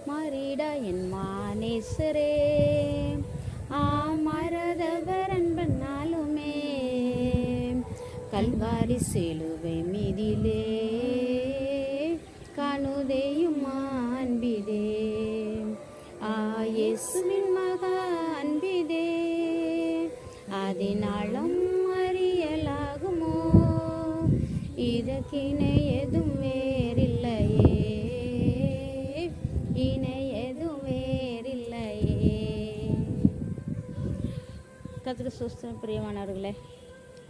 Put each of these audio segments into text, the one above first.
மாறிட என் மானேசரே மாறாதவர் அன்பனாலுமே கல்வாரி சிலுவை மீதிலே காணுதேயும் அன்பிதே இயேசுவின் மகா அன்பிதே அதனாலும் அறியலாகுமோ இதற்கிணை எதுவும் வேறில்லையே இணை எதுவும் வேறில்லையே. கர்த்தருக்கு ஸ்தோத்திரம். பிரியமானவர்களே,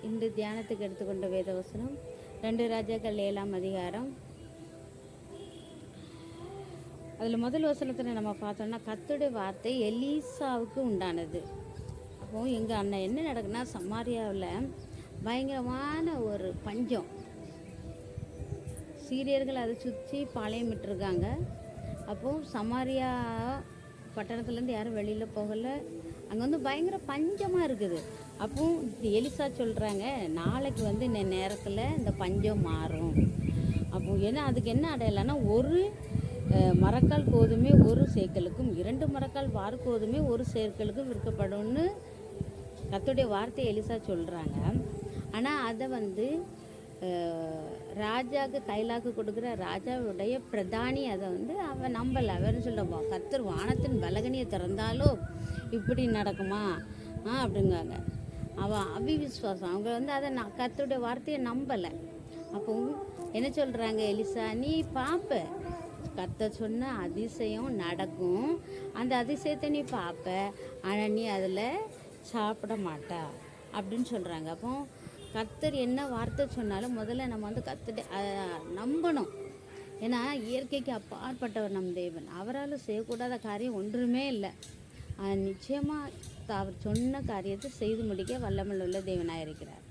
இன்று தியானத்துக்கு எடுத்துக்கொண்ட வேதவசனம் 2 ராஜாக்கள் 7ஆம் அதிகாரம். அதில் முதல் வசனத்தில் நம்ம பார்த்தோம்னா கர்த்தருடைய வார்த்தை எலீசாவுக்கு உண்டானது. அப்போது எங்கள் அண்ணன் என்ன நடக்குன்னா, சமாரியாவில் பயங்கரமான ஒரு பஞ்சம். சீரியர்கள் அதை சுற்றி பாளையமிட்டிருக்காங்க. அப்போது சமாரியா பட்டணத்துலேருந்து யாரும் வெளியில் போகலை. அங்கே வந்து பயங்கர பஞ்சமாக இருக்குது. அப்போ எலிசா சொல்கிறாங்க, நாளைக்கு வந்து இந்த நேரத்தில் இந்த பஞ்சம் மாறும். அப்போ ஏன்னா அதுக்கு என்ன அடையலைன்னா, ஒரு மரக்கால் கோதுமை 1 சேக்கலுக்கும் 2 மரக்கால் வார் கோதுமை 1 சேக்கலுக்கும் விற்கப்படும்னு கர்த்தருடைய வார்த்தையை எலிசா சொல்கிறாங்க. ஆனால் அதை வந்து ராஜாவுக்கு கைலாக்கு கொடுக்குற ராஜாவுடைய பிரதானி அதை வந்து அவன் நம்பலை. அவர்னு சொல்லுவா, கர்த்தர் வானத்தின் பலகனியை திறந்தாலோ இப்படி நடக்குமா அப்படிங்காங்க. அவன் அவிவிஸ்வாசம். அவங்க வந்து அதை கர்த்தருடைய வார்த்தையை நம்பலை. அப்போ என்ன சொல்கிறாங்க, எலிசா நீ பார்ப்ப, கர்த்தர் சொன்ன அதிசயம் நடக்கும், அந்த அதிசயத்தை நீ பார்ப்ப, ஆனால் நீ அதில் சாப்பிட மாட்டா அப்படின்னு சொல்கிறாங்க. அப்போ கர்த்தர் என்ன வார்த்தை சொன்னாலும் முதல்ல நம்ம வந்து கர்த்தரை நம்பணும். ஏன்னா இயற்கைக்கு அப்பாற்பட்டவர் நம் தேவன். அவரால் செய்யக்கூடாத காரியம் ஒன்றுமே இல்லை. நிச்சயமாக அவர் சொன்ன காரியத்தை செய்து முடிக்க வல்லமையுள்ள உள்ள தேவனாக இருக்கிறார்.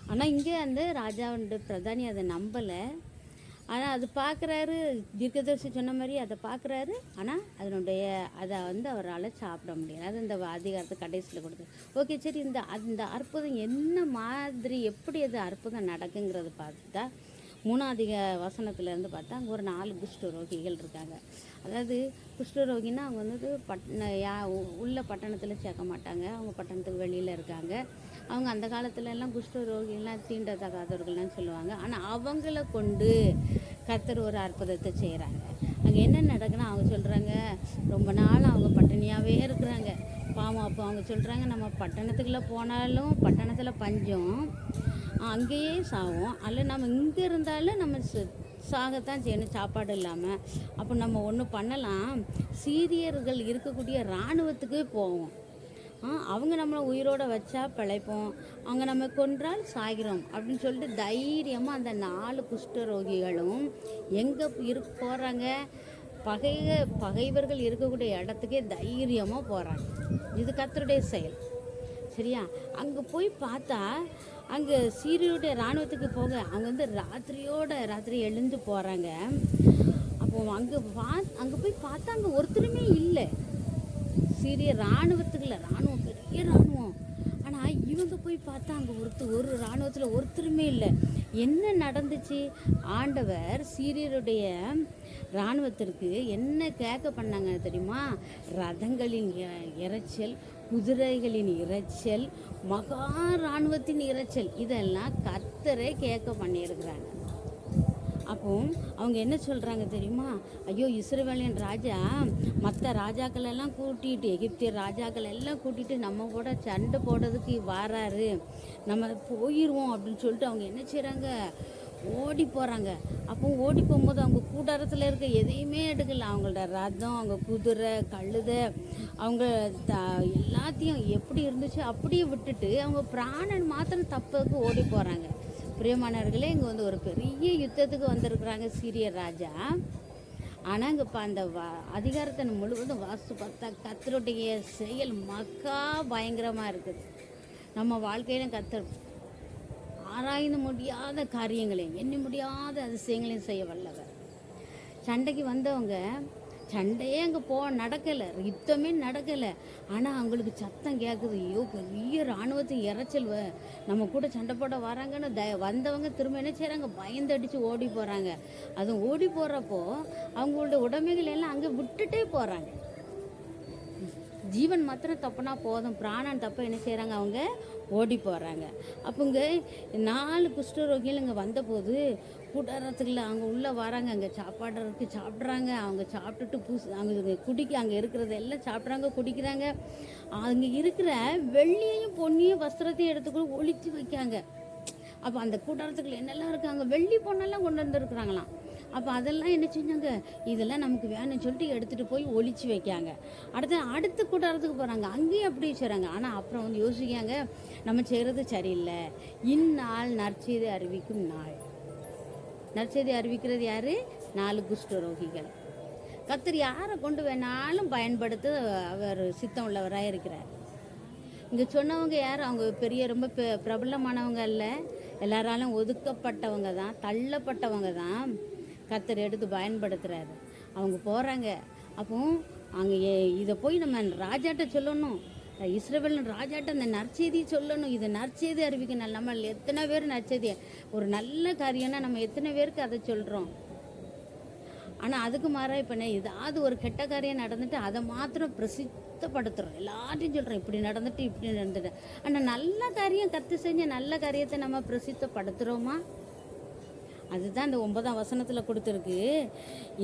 ஆனால் இங்கே அந்த ராஜாவுடைய பிரதானி அதை நம்பலை. ஆனால் அது பார்க்குறாரு, தீர்க்கதரிசி சொன்ன மாதிரி அதை பார்க்குறாரு. ஆனால் அதை வந்து அவரால் சாப்பிட முடியாது. அது இந்த அதிகாரத்தை கடைசியில் கொடுத்து ஓகே சரி, அந்த அற்புதம் என்ன மாதிரி எப்படி அது அற்புதம் நடக்குங்கிறது பார்த்துட்டா 3ஆம் வசனத்துலேருந்து பார்த்தா அங்கே ஒரு 4 குஷ்டரோகிகள் இருக்காங்க. அதாவது குஷ்டரோகின்னா அவங்க வந்து உள்ள பட்டணத்தில் சேர்க்க மாட்டாங்க, அவங்க பட்டணத்துக்கு வெளியில் இருக்காங்க. அவங்க அந்த காலத்துலலாம் குஷ்டரோகிகள்லாம் தீண்டத்தகாதவர்கள்லாம் சொல்லுவாங்க. ஆனால் அவங்கள கொண்டு கர்த்தர் ஒரு அற்புதத்தை செய்கிறாங்க. அங்கே என்ன நடக்குன்னா, அவங்க சொல்கிறாங்க ரொம்ப நாள் அவங்க பட்டினியாகவே இருக்கிறாங்க பாவம். அப்போ அவங்க சொல்கிறாங்க, நம்ம பட்டணத்துக்குள்ளே போனாலும் பட்டணத்தில் பஞ்சம், அங்கேயே சாவோம், அல்ல நம்ம இங்கே இருந்தாலும் நம்ம சாகத்தான் செய்யணும் சாப்பாடு இல்லாமல். அப்போ நம்ம ஒன்று பண்ணலாம், சீரியர்கள் இருக்கக்கூடிய இராணுவத்துக்கு போவோம். அவங்க நம்மளை உயிரோடு வச்சா பிழைப்போம், அவங்க நம்ம கொன்றால் சாகிறோம் அப்படின்னு சொல்லிட்டு தைரியமாக அந்த 4 குஷ்டரோகிகளும் எங்கே போகிறாங்க, பகைவர்கள் இருக்கக்கூடிய இடத்துக்கே தைரியமாக போகிறாங்க. இது கர்த்தருடைய செயல். சரியா? அங்கே போய் பார்த்தா அங்கே சீரியருடைய இராணுவத்துக்கு போக அவங்க வந்து ராத்திரி எழுந்து போகிறாங்க. அப்போது அங்கே போய் பார்த்தா அங்கே ஒருத்தருமே இல்லை. சீரிய இராணுவத்துக்குள்ள இராணுவம் பெரிய இராணுவம். ஆனால் இவங்க போய் பார்த்தா அங்கே ஒரு இராணுவத்தில் ஒருத்தருமே இல்லை. என்ன நடந்துச்சு? ஆண்டவர் சீரியருடைய இராணுவத்திற்கு என்ன கேட்க பண்ணாங்க தெரியுமா? ரதங்களின் இரைச்சல், குதிரைகளின் இரைச்சல், மகா இராணுவத்தின் இரைச்சல், இதெல்லாம் கர்த்தரை கேட்க பண்ணியிருக்கிறாங்க. அப்போ அவங்க என்ன சொல்கிறாங்க தெரியுமா? ஐயோ, இஸ்ரவேலின் ராஜா மற்ற ராஜாக்கள் எல்லாம் கூட்டிகிட்டு, எகிப்திய ராஜாக்கள் எல்லாம் கூட்டிகிட்டு நம்ம கூட சண்டை போடுறதுக்கு வராரு, நம்ம போயிடுவோம் அப்படின்னு சொல்லிட்டு அவங்க என்ன செய்கிறாங்க, ஓடி போகிறாங்க. அப்போ ஓடி போகும்போது அவங்க கூடாரத்தில் இருக்க எதையுமே எடுக்கல. அவங்களோட ரதம், அவங்க குதிரை, கழுதை, அவங்க எல்லாத்தையும் எப்படி இருந்துச்சு அப்படியே விட்டுட்டு அவங்க பிராணன் மாத்திரம் தப்புக்கு ஓடி போகிறாங்க. பிரியமானவர்களே, இங்கே வந்து ஒரு பெரிய யுத்தத்துக்கு வந்திருக்கிறாங்க சீரிய ராஜா. ஆனால் இங்கே இப்போ அந்த அதிகாரத்தை முழுவதும் வாசித்து பார்த்தா கர்த்தருடைய செயல் மக்கா பயங்கரமாக இருக்குது. நம்ம வாழ்க்கையில கர்த்தர் ஆராய்ந்து முடியாத காரியங்களையும் எண்ணி முடியாத அதிசயங்களையும் செய்ய வல்லவர். சண்டைக்கு வந்தவங்க சண்டையே அங்கே நடக்கலை, யுத்தமே நடக்கலை. ஆனால் அவங்களுக்கு சத்தம் கேட்குது, ஐயோ பெரிய இராணுவத்தின் இறைச்சல் நம்ம கூட சண்டை போட வராங்கன்னு வந்தவங்க திரும்ப என்ன செய்கிறாங்க, பயந்தடிச்சு ஓடி போகிறாங்க. அதுவும் ஓடி போகிறப்போ அவங்களோட உடைமைகள் எல்லாம் அங்கே விட்டுட்டே போகிறாங்க. ஜீவன் மாத்திரம் தப்புனா போதும், பிராணன் தப்ப என்ன செய்கிறாங்க, அவங்க ஓடி போகிறாங்க. அப்போ இங்கே 4 குஷ்டரோகிகள் இங்கே வந்தபோது கூட்டாரத்துக்குள்ள அவங்க உள்ளே வராங்க. அங்கே சாப்பாடு இருக்குது, சாப்பிட்றாங்க. அவங்க சாப்பிட்டுட்டு அங்கே இருக்கிறது எல்லாம் சாப்பிட்றாங்க, குடிக்கிறாங்க. அங்கே இருக்கிற வெள்ளியையும் பொன்னியும் வஸ்திரத்தையும் எடுத்துக்கூட ஒழித்து வைக்காங்க. அப்போ அந்த கூட்டாரத்துக்குள்ள என்னெல்லாம் இருக்காங்க, வெள்ளி பொண்ணெல்லாம் கொண்டு வந்துருக்குறாங்களாம். அப்போ அதெல்லாம் என்ன செஞ்சாங்க, இதெல்லாம் நமக்கு வேணும்னு சொல்லிட்டு எடுத்துகிட்டு போய் ஒழிச்சு வைக்காங்க. அடுத்த கூட்டாரத்துக்கு போகிறாங்க, அங்கேயும் அப்படி செய்கிறாங்க. ஆனால் அப்புறம் வந்து யோசிக்காங்க, நம்ம செய்கிறது சரியில்லை. இந்நாள் நற்செய்தி அறிவிக்கும் நாள். நற்செய்தி அறிவிக்கிறது யார்? 4 குஷ்டரோகிகள். கர்த்தர் யாரை கொண்டு வேணாலும் பயன்படுத்த அவர் சித்தம் உள்ளவராக இருக்கிறார். இங்கே சொன்னவங்க யார்? அவங்க பெரிய ரொம்ப பிரபலமானவங்க இல்லை, எல்லாராலும் ஒதுக்கப்பட்டவங்க தான், தள்ளப்பட்டவங்க தான் கர்த்தர் எடுத்து பயன்படுத்துகிறாரு. அவங்க போகிறாங்க. அப்போ அங்கே இதை போய் நம்ம ராஜாட்ட சொல்லணும், இஸ்ரவேல் ராஜாட்ட அந்த நற்செய்தி சொல்லணும். இது நற்செய்தி அறிவிக்கணும். நம்ம எத்தனை பேர் நற்செய்தி, ஒரு நல்ல காரியம்னா நம்ம எத்தனை பேருக்கு அதை சொல்கிறோம். ஆனால் அதுக்கு மாறாக இப்போ ஏதாவது ஒரு கெட்ட காரியம் நடந்துட்டு அதை மாத்திரம் பிரசித்தப்படுத்துகிறோம், எல்லாத்தையும் சொல்கிறோம், இப்படி நடந்துட்டு இப்படி நடந்துட்டு. ஆனால் நல்ல காரியம், கர்த்தர் செஞ்ச நல்ல காரியத்தை நம்ம பிரசித்தப்படுத்துகிறோமா? அதுதான் இந்த 9ஆம் வசனத்தில் கொடுத்துருக்கு.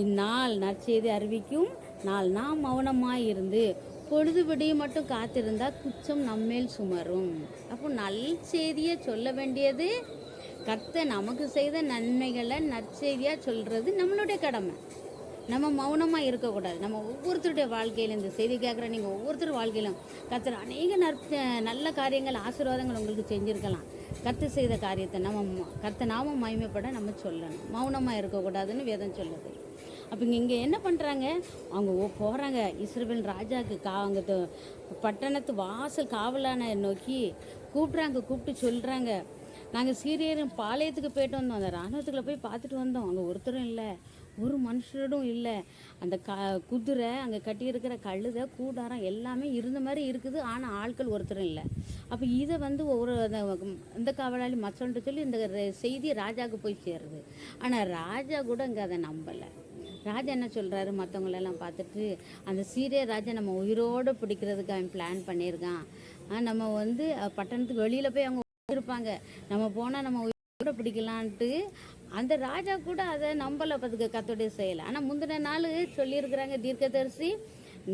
இந்நாள் நற்செய்தி அறிவிக்கும் நாள், நாம் மௌனமாய் இருந்து பொழுது விடிய மட்டும் காத்திருந்தா குற்றம் நம்மேல் சுமரும். அப்போ நல் செய்தியை சொல்ல வேண்டியது, கர்த்தர் நமக்கு செய்த நன்மைகளை நற்செய்தியாக சொல்கிறது நம்மளுடைய கடமை. நம்ம மௌனமாக இருக்கக்கூடாது. நம்ம ஒவ்வொருத்தருடைய வாழ்க்கையிலும், இந்த செய்தி கேட்குற நீங்கள் ஒவ்வொருத்தர் வாழ்க்கையிலும் கர்த்தர் அநேக நல்ல காரியங்கள், ஆசீர்வாதங்கள் உங்களுக்கு செஞ்சுருக்கலாம். கர்த்தர் செய்த காரியத்தை கர்த்தர் நாம மகிமைப்பட நம்ம சொல்லணும், மௌனமாக இருக்கக்கூடாதுன்னு வேதம் சொல்லுது. அப்போ இங்கே என்ன பண்ணுறாங்க, அவங்க போகிறாங்க இஸ்ரவேல் ராஜாவுக்கு அங்கே பட்டணத்து வாசல் காவலான நோக்கி கூப்பிட்டு சொல்கிறாங்க, நாங்கள் சீரியரும் பாளையத்துக்கு போய்ட்டு வந்தோம், அந்த இராணுவத்துக்குள்ளே போய் பார்த்துட்டு வந்தோம், அங்கே ஒருத்தரும் இல்லை, ஒரு மனுஷரும் இல்லை. அந்த குதிரை, அங்கே கட்டியிருக்கிற கழுதை, கூடாரம் எல்லாமே இருந்த மாதிரி இருக்குது, ஆனால் ஆட்கள் ஒருத்தரும் இல்லை. அப்போ இதை வந்து இந்த காவலாளி மற்றவன்ட்டு சொல்லி இந்த செய்தி ராஜாவுக்கு போய் சேருது. ஆனால் ராஜா கூட இங்கே அதை நம்பலை. ராஜா என்ன சொல்கிறாரு, மற்றவங்களெல்லாம் பார்த்துட்டு, அந்த சீரிய ராஜா நம்ம உயிரோடு பிடிக்கிறதுக்கு அவன் பிளான் பண்ணியிருக்கான். நம்ம வந்து பட்டணத்துக்கு வெளியில் போய் அவங்க இருப்பாங்க, நம்ம போனால் நம்ம உயிரோட பிடிக்கலான்ட்டு அந்த ராஜா கூட அதை நம்பலை. பார்த்துக்க கர்த்தருடைய செயலை. ஆனால் முந்தின நாள் சொல்லியிருக்கிறாங்க தீர்க்கதரிசி,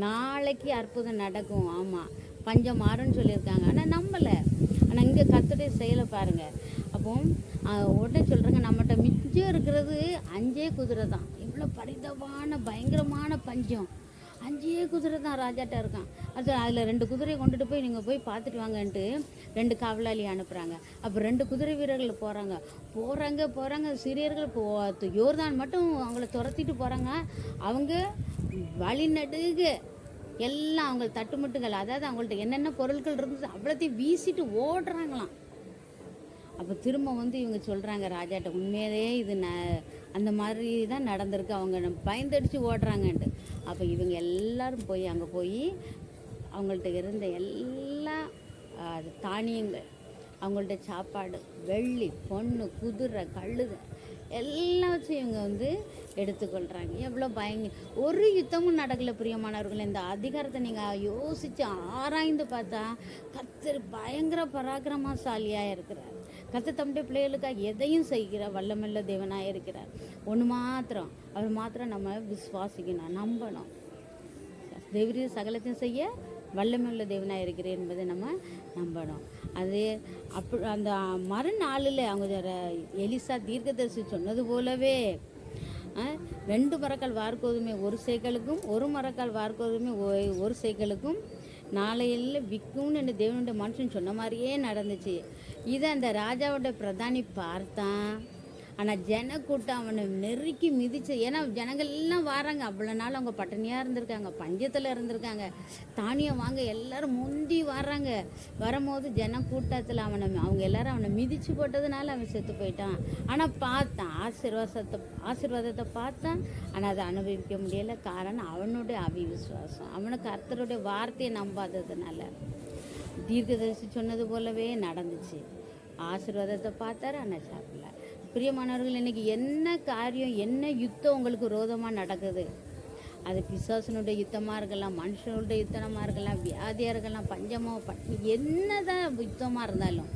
நாளைக்கு அற்புதம் நடக்கும், ஆமாம் பஞ்சம் மாறும்னு சொல்லியிருக்காங்க. ஆனால் நம்பலை. ஆனால் இங்கே கர்த்தருடைய செயலை பாருங்கள். அப்போ உடனே சொல்கிறாங்க, நம்மகிட்ட மிச்சம் இருக்கிறது 5 குதிரை தான். இவ்வளோ பரிதமான பயங்கரமான பஞ்சம், 5 குதிரை தான் ராஜாட்ட இருக்கான். அதில் 2 குதிரையை கொண்டுட்டு போய் நீங்கள் போய் பார்த்துட்டு வாங்கன்ட்டு 2 காவலாளி அனுப்புகிறாங்க. அப்போ 2 குதிரை வீரர்கள் போகிறாங்க. சிறியர்கள் யோர்தான் மட்டும் அவங்கள துரத்திட்டு போகிறாங்க. அவங்க வழிநடுக எல்லாம் அவங்க தட்டுமுட்டுகள், அதாவது அவங்கள்ட்ட என்னென்ன பொருட்கள் இருந்தது அவ்வளோத்தையும் வீசிட்டு ஓடுறாங்களாம். அப்போ திரும்ப வந்து இவங்க சொல்கிறாங்க ராஜாட்ட, உண்மையிலே இது அந்த மாதிரி தான் நடந்திருக்கு, அவங்க பயந்தடிச்சு ஓடுறாங்கன்ட்டு. அப்போ இவங்க எல்லாரும் போய் அங்கே போய் அவங்கள்ட்ட இருந்த எல்லா தானியங்கள், அவங்கள்ட்ட சாப்பாடு, வெள்ளி பொண்ணு, குதிரை, கழுதை எல்லாம் வச்சு இவங்க வந்து எடுத்துக்கொள்கிறாங்க. எவ்வளோ ஒரு யுத்தமும் நடக்கலை பிரியமானவர்கள். இந்த அதிகாரத்தை நீங்கள் யோசித்து ஆராய்ந்து பார்த்தா கர்த்தர் பயங்கர பராக்கிரமசாலியாக இருக்கிறார். கர்த்தர் தம்முடைய பிள்ளைகளுக்காக எதையும் செய்கிற வல்லமையுள்ள தேவனாக இருக்கிறார். ஒன்று மாத்திரம், அவர் மாத்திரம் நம்ம விசுவாசிக்கணும், நம்பணும். தேவரீ சகலத்தையும் செய்ய வல்லமையுள்ள தேவனாக இருக்கிறேன் என்பதை நம்ம நம்பணும். அது அந்த மறுநாளில் அவங்க எலிசா தீர்க்கதரிசி சொன்னது போலவே 2 மரக்கால் வார்கோதுமை 1 சேக்கலுக்கும், 1 மரக்கால் வார்கோதுமை 1 சேக்கலுக்கும் நாளையில் விற்கும்னு என்று தேவனுடைய மனுஷன் சொன்ன மாதிரியே நடந்துச்சு. இதை அந்த ராஜாவோட பிரதானி பார்த்தான். ஆனால் ஜனக்கூட்டம் அவனை நெருக்கி மிதிச்சு, ஏன்னா ஜனங்கள் எல்லாம் வராங்க, அவ்வளோ நாள் அவங்க பட்டினியாக இருந்திருக்காங்க, பஞ்சத்தில் இருந்திருக்காங்க, தானியம் வாங்க எல்லாரும் முந்தி வர்றாங்க. வரும்போது ஜனக்கூட்டத்தில் அவங்க எல்லாரும் அவனை மிதித்து போட்டதுனால அவன் செத்து போயிட்டான். ஆனால் பார்த்தான், ஆசீர்வாதத்தை பார்த்தான், ஆனால் அதை அனுபவிக்க முடியலை. காரணம் அவனுடைய அவிவிசுவாசம், அவனுக்கு கர்த்தருடைய வார்த்தையை நம்பாததுனால. தீர்க்கதரிசி சொன்னது போலவே நடந்துச்சு. ஆசீர்வாதத்தை பார்த்தாரு, ஆனால் சாப்பிடல. பிரியமானவர்கள், இன்னைக்கு என்ன காரியம், என்ன யுத்தம் உங்களுக்கு விரோதமாக நடக்குது? அது பிசாசனுடைய யுத்தமாக இருக்கலாம், மனுஷனுடைய யுத்தமாக இருக்கலாம், வியாதியாக இருக்கலாம், பஞ்சமோ பட்டி என்னதான் யுத்தமாக இருந்தாலும்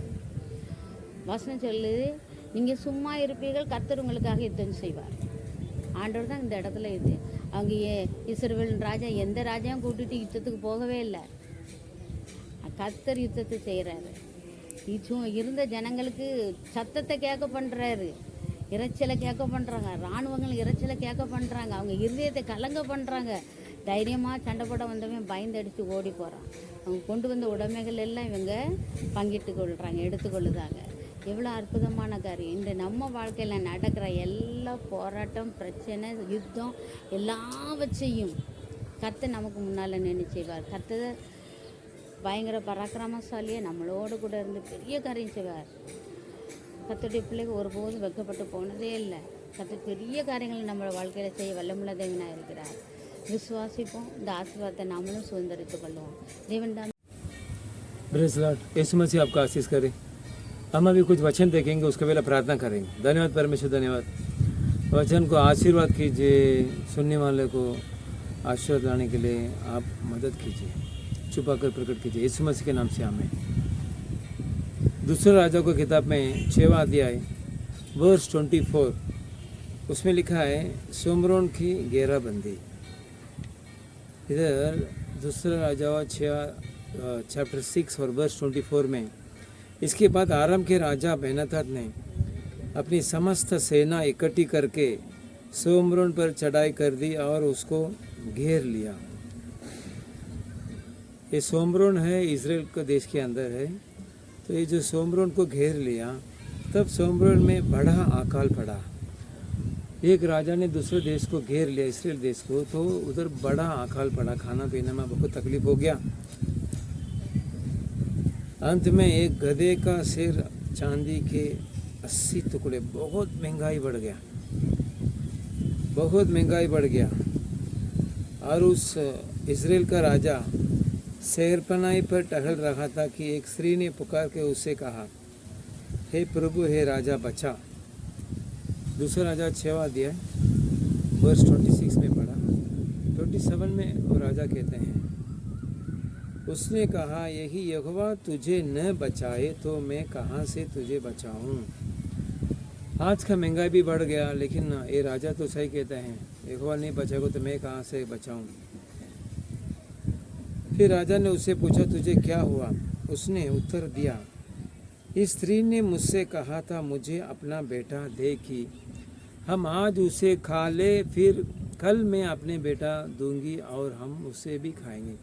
வசனம் சொல்லுது, நீங்கள் சும்மா இருப்பீர்கள், கர்த்தர் உங்களுக்காக யுத்தம் செய்வார். ஆண்டவர் தான் இந்த இடத்துல இது. அவங்க இஸ்ரவேல் ராஜா எந்த ராஜாவும் கூட்டிட்டு யுத்தத்துக்கு போகவே இல்லை. கர்த்தர் யுத்தத்தை செய்கிறாரு. இருந்த ஜனங்களுக்கு சத்தத்தை கேட்க பண்ணுறாரு, இறைச்சலை கேட்க பண்ணுறாங்க, இராணுவங்கள் இறைச்சலை கேட்க பண்ணுறாங்க, அவங்க இருதயத்தை கலங்க பண்ணுறாங்க. தைரியமாக சண்டை போட வந்தவன் பயந்தடித்து ஓடி போகிறான். அவங்க கொண்டு வந்த உடைமைகள் எல்லாம் இவங்க பங்கிட்டு கொள்கிறாங்க, எடுத்துக்கொள்ளுதாங்க. எவ்வளோ அற்புதமான காரியம்! இந்த நம்ம வாழ்க்கையில் நடக்கிற எல்லா போராட்டம், பிரச்சனை, யுத்தம் எல்லாவற்றையும் கர்த்தர் நமக்கு முன்னால் நின்று செய்வார். கர்த்தர் பயங்கர பராக்கிரமசாலியே நம்மளோடு கூட இருந்து பெரிய காரியம் செய்வார். கர்த்தருடைய பிள்ளைக்கு ஒருபோதும் வெட்கப்பட்டு போனதே இல்லை. கர்த்தர் பெரிய காரியங்களை நம்ம வாழ்க்கையில் செய்ய வல்லமுள்ள தேவனாக இருக்கிறார். விசுவாசிப்போம், இந்த ஆசீர்வாதத்தை நாமளும் சுதந்திரித்துக் கொள்வோம். தேவன் தான். Praise Lord. यीशु मसीह आपका आशीष करे। हम अभी कुछ वचन देखेंगे, उसके पहले प्रार्थना करेंगे। धन्यवाद परमेश्वर, धन्यवाद। वचन को आशीर्वाद कीजिए, सुनने वाले को आशीर्वाद लाने के लिए आप मदद कीजिए, छुपा कर प्रकट कीजिए, यीशु मसीह के नाम से आमीन। दूसरे राजा को किताब में 6वां अध्याय वर्स 24 उसमें लिखा है सोमरोन की घेराबंदी। इधर दूसरा राजा चैप्टर 6 और वर्स 24 में, इसके बाद आराम के राजा बेनादाद ने अपनी समस्त सेना इकट्ठी करके सोमरोन पर चढ़ाई कर दी और उसको घेर लिया। ये सोमरोन है, इज़राइल के देश के अंदर है। तो ये जो सोमरोन को घेर लिया, तब सोमरोन में बड़ा अकाल पड़ा। एक राजा ने दूसरे देश को घेर लिया, इस्राएल देश को, तो उधर बड़ा अकाल पड़ा, खाना पीने में बहुत तकलीफ हो गया। अंत में एक गधे का सिर चांदी के 80 टुकड़े, बहुत महंगाई बढ़ गया, बहुत महंगाई बढ़ गया। और उस इज़राइल का राजा शहरपनाही पर टहल रहा था कि एक स्त्री ने पुकार के उससे कहा, हे प्रभु, हे राजा, बचा। दूसरा राजा 6वां अध्याय वर्स 26 में पढ़ा। 27 में वो राजा कहते हैं, उसने कहा, यही यहोवा तुझे न बचाए तो मैं कहाँ से तुझे बचाऊं। आज का महंगाई भी बढ़ गया, लेकिन ये राजा तो सही कहते हैं, यहोवा नहीं बचाएगा तो मैं कहाँ से बचाऊं। फिर राजा ने उससे पूछा, तुझे क्या हुआ? उसने उत्तर दिया, इस स्त्री ने मुझसे कहा था, मुझे अपना बेटा दे कि हम आज उसे खा ले, फिर कल मैं अपने बेटा दूंगी और हम उसे भी खाएंगे।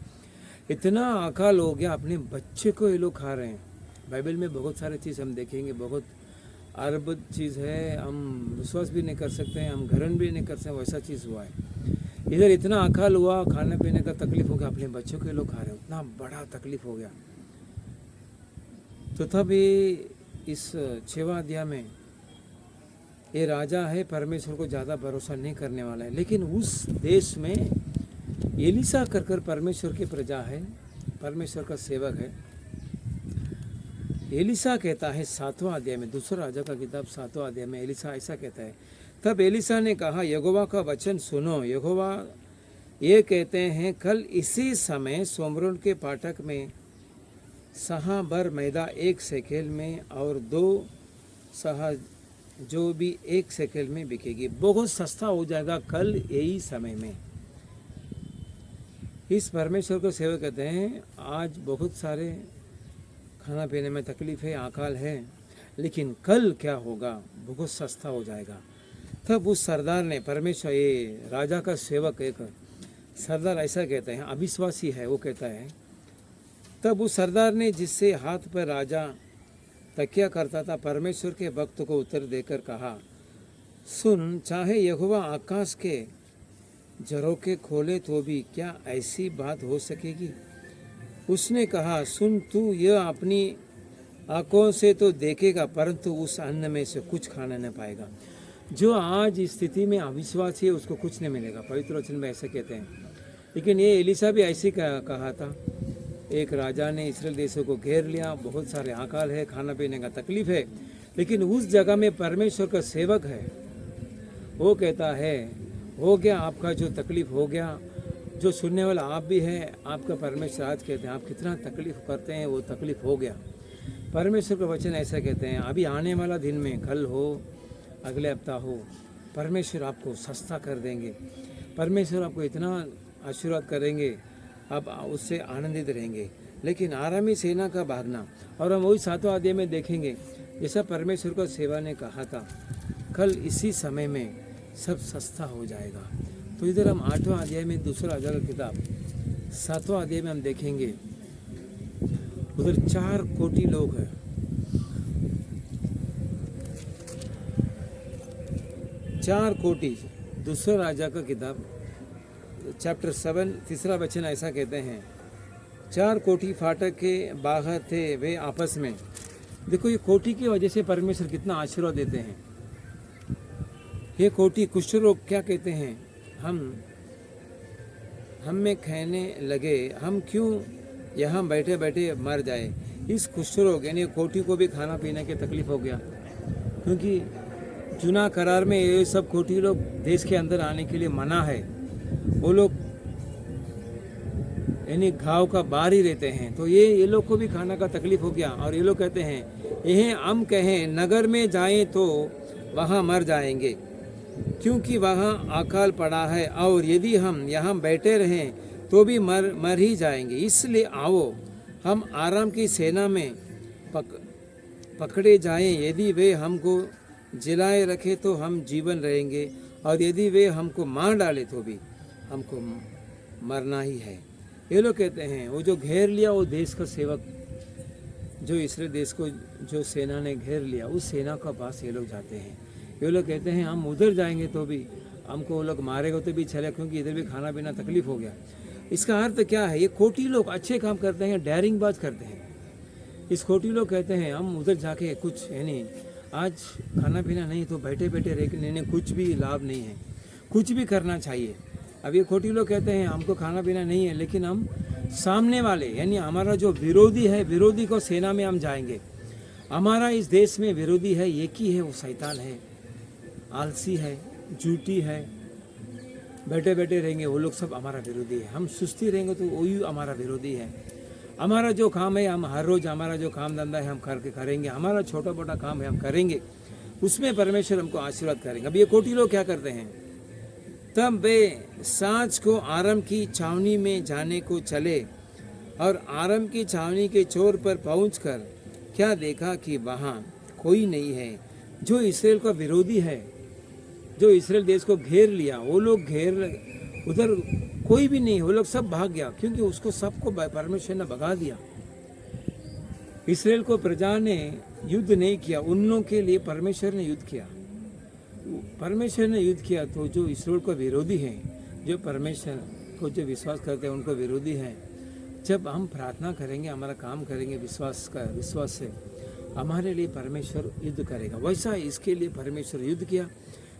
इतना अकाल हो गया, अपने बच्चे को ये लोग खा रहे हैं। बाइबल में बहुत सारे चीज़ हम देखेंगे, बहुत अद्भुत चीज़ है, हम विश्वास भी नहीं कर सकते हैं, हम ग्रहण भी नहीं कर सकते, वैसा चीज़ हुआ है। इधर इतना अकाल हुआ, खाने पीने का तकलीफ हो गया, अपने बच्चों के लोग खा रहे हैं, इतना बड़ा तकलीफ हो गया। तो तब ये इस 6वां अध्याय में ये राजा है, परमेश्वर को ज़्यादा भरोसा नहीं करने वाला है। लेकिन उस देश में एलिसा कर परमेश्वर की प्रजा है, परमेश्वर का सेवक है। एलिसा कहता है 7वां अध्याय में, दूसरा राजा का किताब 7वां अध्याय में एलिसा ऐसा कहता है, तब एलिसा ने कहा, यहोवा का वचन सुनो। यहोवा ये कहते हैं, कल इसी समय सोमरोन के फाटक में सहा भर मैदा 1 शेकेल में और 2 सहा जो भी 1 शेकेल में बिकेगी। बहुत सस्ता हो जाएगा कल यही समय में। इस परमेश्वर को सेवा कहते हैं, आज बहुत सारे खाना पीने में तकलीफ है, अकाल है, लेकिन कल क्या होगा, बहुत सस्ता हो जाएगा। तब उस सरदार ने, परमेश्वर ये राजा का सेवक एक सरदार ऐसा कहते हैं, अविश्वासी है, वो कहता है, तब उस सरदार ने जिससे हाथ पर राजा तकिया करता था, परमेश्वर के भक्त को उत्तर देकर कहा, सुन, चाहे यहोवा आकाश के झरोखे खोले तो भी क्या ऐसी बात हो सकेगी? उसने कहा, सुन, तू यह अपनी आंखों से तो देखेगा, परंतु उस अन्न में से कुछ खाना न पाएगा। जो आज इस स्थिति में अविश्वासी है उसको कुछ नहीं मिलेगा, पवित्र वचन में ऐसे कहते हैं। लेकिन ये एलिशा भी ऐसे कहा था। एक राजा ने इस्राएल देशों को घेर लिया, बहुत सारे अकाल है, खाना पीने का तकलीफ है, लेकिन उस जगह में परमेश्वर का सेवक है, वो कहता है, हो गया आपका जो तकलीफ हो गया। जो सुनने वाला आप भी है, आपका परमेश्वर आज कहते हैं आप कितना तकलीफ करते हैं, वो तकलीफ हो गया। परमेश्वर का वचन ऐसा कहते हैं, अभी आने वाला दिन में, कल हो, अगले हफ्ता हो, परमेश्वर आपको सस्ता कर देंगे, परमेश्वर आपको इतना आशीर्वाद करेंगे, आप उससे आनंदित रहेंगे। लेकिन आरामी सेना का भागना, और हम वही 7वां अध्याय में देखेंगे, जैसा परमेश्वर का सेवा ने कहा था, कल इसी समय में सब सस्ता हो जाएगा। तो इधर हम 8वां अध्याय में, दूसरा अध्याय का किताब 7वां अध्याय में हम देखेंगे, उधर 4 कोटि लोग हैं। 4 कोटि, दूसरा राजा का किताब चैप्टर 7 तीसरा वचन ऐसा कहते हैं, 4 कोटि फाटक के बाहर थे वे आपस में। देखो ये कोटि की वजह से परमेश्वर कितना आशीर्वाद देते हैं। ये कोटि कुष्ठ रोग क्या कहते हैं, हम में कहने लगे, हम क्यों यहाँ बैठे बैठे मर जाए। इस कुष्ठ रोग यानी कोटि को भी खाना पीने की तकलीफ हो गया, क्योंकि चुना करार में ये सब कोटि लोग देश के अंदर आने के लिए मना है। वो लोग यानी घाव का बाहर ही रहते हैं, तो ये लोग को भी खाना का तकलीफ हो गया। और ये लोग कहते हैं, यह हम कहें नगर में जाएं तो वहाँ मर जाएंगे, क्योंकि वहाँ अकाल पड़ा है, और यदि हम यहाँ बैठे रहें तो भी मर ही जाएंगे। इसलिए आओ हम आराम की सेना में पकड़े जाएं, यदि वे हमको जिलाए रखे तो हम जीवन रहेंगे, और यदि वे हमको मार डाले तो भी हमको मरना ही है। ये लोग कहते हैं, वो जो घेर लिया वो देश का सेवक, जो इस्राएल देश को जो सेना ने घेर लिया, उस सेना का पास ये लोग जाते हैं। ये लोग कहते हैं हम उधर जाएंगे तो भी हमको वो लोग मारेगा तो भी चले, क्योंकि इधर भी खाना पीना तकलीफ हो गया। इसका अर्थ क्या है, ये कोटि लोग अच्छे काम करते हैं, डेयरिंग बाज करते हैं। इस कोटि लोग कहते हैं हम उधर जाके कुछ यानी आज खाना पीना नहीं तो बैठे बैठे रहने कुछ भी लाभ नहीं है, कुछ भी करना चाहिए। अब ये खोटी लोग कहते हैं हमको खाना पीना नहीं है, लेकिन हम सामने वाले यानी हमारा जो विरोधी है, विरोधी को सेना में हम जाएंगे। हमारा इस देश में विरोधी है, एक ही है, वो शैतान है, आलसी है, झूठी है, बैठे बैठे रहेंगे वो लोग सब हमारा विरोधी है। हम सुस्ती रहेंगे तो वही हमारा विरोधी है। हमारा जो काम है, हम हर रोज़ हमारा जो काम धंधा है हम करके करेंगे, हमारा छोटा मोटा काम है हम करेंगे, उसमें परमेश्वर हमको आशीर्वाद करेंगे। अब ये कोटि लोग क्या करते हैं, तब वे सांझ को आराम की छावनी में जाने को चले, और आराम की छावनी के छोर पर पहुंचकर क्या देखा कि वहाँ कोई नहीं है। जो इसराइल का विरोधी है, जो इसराइल देश को घेर लिया, वो लोग उधर कोई भी नहीं, वो लोग सब भाग गया, क्योंकि उसको सबको परमेश्वर ने भगा दिया। इसराइल को प्रजा ने युद्ध नहीं किया, उन लोगों के लिए परमेश्वर ने युद्ध किया। परमेश्वर ने युद्ध किया, तो जो इसराइल को विरोधी हैं, जो परमेश्वर को जो विश्वास करते हैं उनको विरोधी हैं। जब हम प्रार्थना करेंगे, हमारा काम करेंगे विश्वास से, हमारे लिए परमेश्वर युद्ध करेगा। वैसा इसके लिए परमेश्वर युद्ध किया,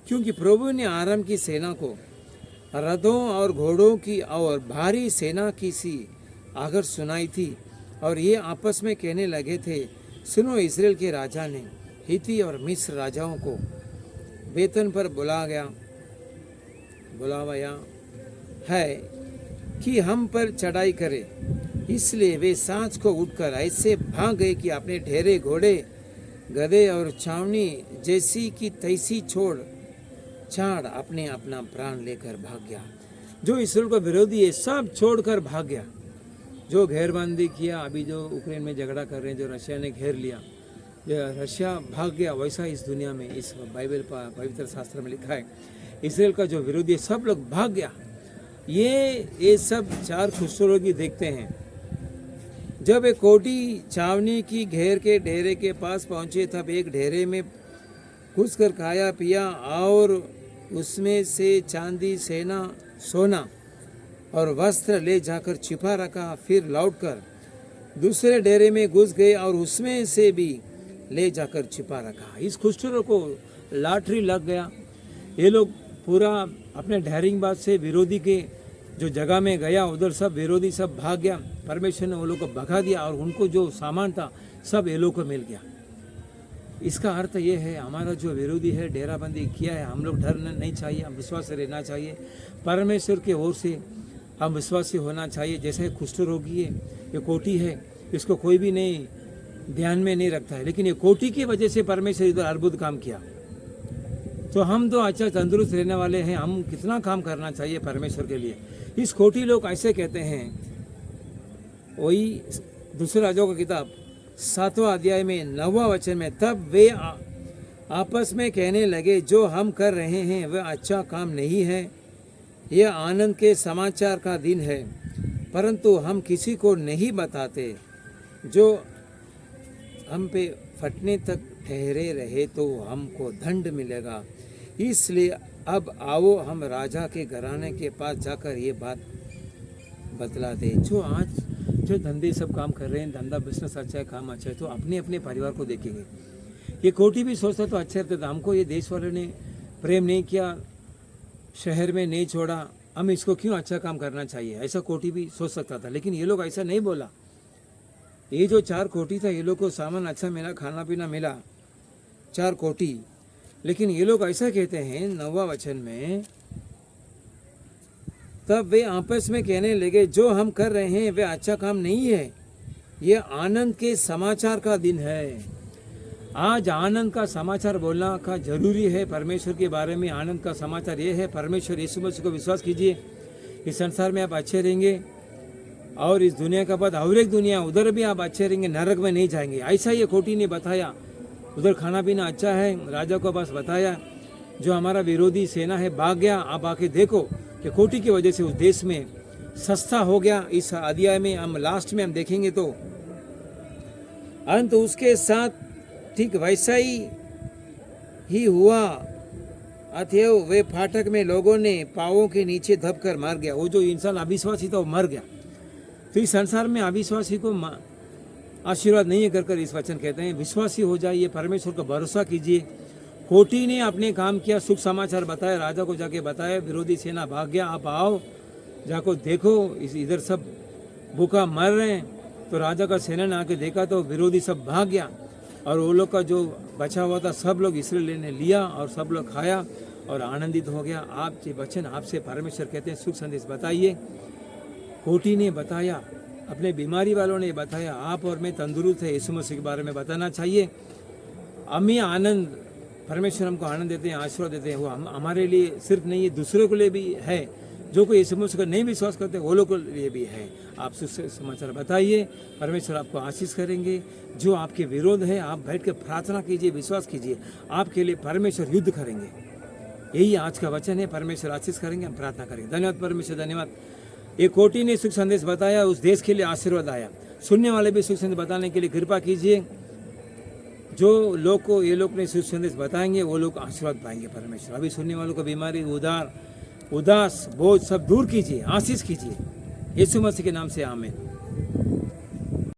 क्योंकि प्रभु ने आराम की सेना को रथों और घोड़ों की और भारी सेना की सी आगर सुनाई थी, और ये आपस में कहने लगे थे, सुनो, इसराइल के राजा ने हिती और मिस्र राजाओं को वेतन पर बुलावाया है कि हम पर चढ़ाई करे। इसलिए वे सांझ को उठकर ऐसे भाग गए कि अपने ढेरे, घोड़े, गधे और छावनी जैसी की तैसी छाड़ अपने अपना प्राण लेकर भाग गया। जो इसराइल का विरोधी है सब छोड़कर भाग गया। जो घेरबंदी किया, अभी जो यूक्रेन में झगड़ा कर रहे हैं, जो रशिया ने घेर लिया, जो रशिया भाग गया, वैसा इस दुनिया में इस बाइबल पवित्र शास्त्र में लिखा है, इसराइल का जो विरोधी है सब लोग भाग गया। ये सब 4 खुशरोगी देखते हैं। जब एक कोटी छावनी की घेर के डेरे के पास पहुंचे, तब एक डेरे में घुस कर खाया पिया और उसमें से चांदी सोना और वस्त्र ले जाकर छिपा रखा। फिर लौटकर दूसरे डेरे में घुस गए और उसमें से भी ले जाकर छिपा रखा। इस खुशरों को लॉटरी लग गया। ये लोग पूरा अपने ढहरिंगबाज से विरोधी के जो जगह में गया उधर सब विरोधी सब भाग गया। परमेश्वर ने वो लोग को भगा दिया और उनको जो सामान था सब ये लोग को मिल गया। इसका अर्थ ये है हमारा जो विरोधी है डेराबंदी किया है, हम लोग डरना नहीं चाहिए, हम विश्वास से रहना चाहिए। परमेश्वर के ओर से हम विश्वासी होना चाहिए। जैसे कुष्ठ रोगी है, ये कोटी है, इसको कोई भी नहीं ध्यान में नहीं रखता है, लेकिन ये कोटी की वजह से परमेश्वर इधर अद्भुत काम किया। तो हम तो अच्छा तंदुरुस्त रहने वाले हैं, हम कितना काम करना चाहिए परमेश्वर के लिए। इस कोटी लोग ऐसे कहते हैं, वही दूसरे राजाओं का किताब 7वां अध्याय में 9वां वचन में, तब वे आपस में कहने लगे जो हम कर रहे हैं वह अच्छा काम नहीं है, यह आनंद के समाचार का दिन है, परंतु हम किसी को नहीं बताते। जो हम पे फटने तक ठहरे रहे तो हमको दंड मिलेगा। इसलिए अब आओ हम राजा के घराने के पास जाकर ये बात बतला दे। जो आज जो धंधे सब काम कर रहे हैं, धंधा बिजनेस अच्छा है, काम अच्छा है, तो अपने अपने परिवार को देखेंगे। ये कोटी भी सोचता तो अच्छा रहता था, हमको ये देश वालों ने प्रेम नहीं किया, शहर में नहीं छोड़ा, हम इसको क्यों अच्छा काम करना चाहिए, ऐसा कोटी भी सोच सकता था। लेकिन ये लोग ऐसा नहीं बोला। ये जो 4 कोटी था, ये लोग को सामान अच्छा मिला, खाना पीना मिला, 4 कोटी। लेकिन ये लोग ऐसा कहते हैं 9वां वचन में, तब वे आपस में कहने लगे जो हम कर रहे हैं वे अच्छा काम नहीं है, ये आनंद के समाचार का दिन है। आज आनंद का समाचार बोलना का जरूरी है। परमेश्वर के बारे में आनंद का समाचार ये है, परमेश्वर यीशु मसीह को विश्वास कीजिए, इस संसार में आप अच्छे रहेंगे और इस दुनिया का बाद और एक दुनिया उधर भी आप अच्छे रहेंगे, नरक में नहीं जाएंगे। ऐसा ये कोटी ने बताया। उधर खाना पीना अच्छा है, राजा को पास बताया। जो हमारा विरोधी सेना है भाग गया, आप आके देखो कि कोटी की वजह से उस देश में सस्ता हो गया। इस अध्याय में हम लास्ट में हम देखेंगे तो अंत उसके साथ ठीक वैसा ही हुआ। अतएव वे फाटक में लोगों ने पांवों के नीचे दबकर मार गया। वो जो इंसान अविश्वासी था वो मर गया। तो इस संसार में अविश्वासी को आशीर्वाद नहीं कर इस वचन कहते हैं, विश्वासी हो जाइए, परमेश्वर का भरोसा कीजिए। कोटी ने अपने काम किया, सुख समाचार बताया, राजा को जाके बताया, विरोधी सेना भाग गया। आप आओ जाको देखो, इधर सब भूखा मर रहे हैं। तो राजा का सेना ने आके देखा तो विरोधी सब भाग गया और वो लोग का जो बचा हुआ था सब लोग इसराइल ने लिया और सब लोग खाया और आनंदित हो गया। आप ये वचन आपसे परमेश्वर कहते हैं सुख संदेश बताइए। कोटी ने बताया, अपने बीमारी वालों ने बताया, आप और मैं तंदुरुस्त है, यीशु मसीह के बारे में बताना चाहिए। हमें आनंद, परमेश्वर हमको आनंद देते हैं, आशीर्वाद देते हैं। वो हमारे लिए सिर्फ नहीं है, दूसरों के लिए भी है। जो कोई यीशु मसीह को नहीं विश्वास करते वो लोगों के लिए भी है। आप समाचार बताइए, परमेश्वर आपको आशीष करेंगे। जो आपके विरोध है आप बैठ कर प्रार्थना कीजिए, विश्वास कीजिए, आपके लिए परमेश्वर युद्ध करेंगे। यही आज का वचन है, परमेश्वर आशीष करेंगे, हम प्रार्थना करेंगे। धन्यवाद परमेश्वर, धन्यवाद। एक कोटी ने सुख संदेश बताया, उस देश के लिए आशीर्वाद आया। सुनने वाले भी सुख संदेश बताने के लिए कृपा कीजिए। जो लोग को ये लोग ने सुख संदेश बताएंगे वो लोग आशीर्वाद पाएंगे परमेश्वर। अभी सुनने वालों को बीमारी, उदास, बोझ सब दूर कीजिए, आशीष कीजिए। यीशु मसीह के नाम से आमीन।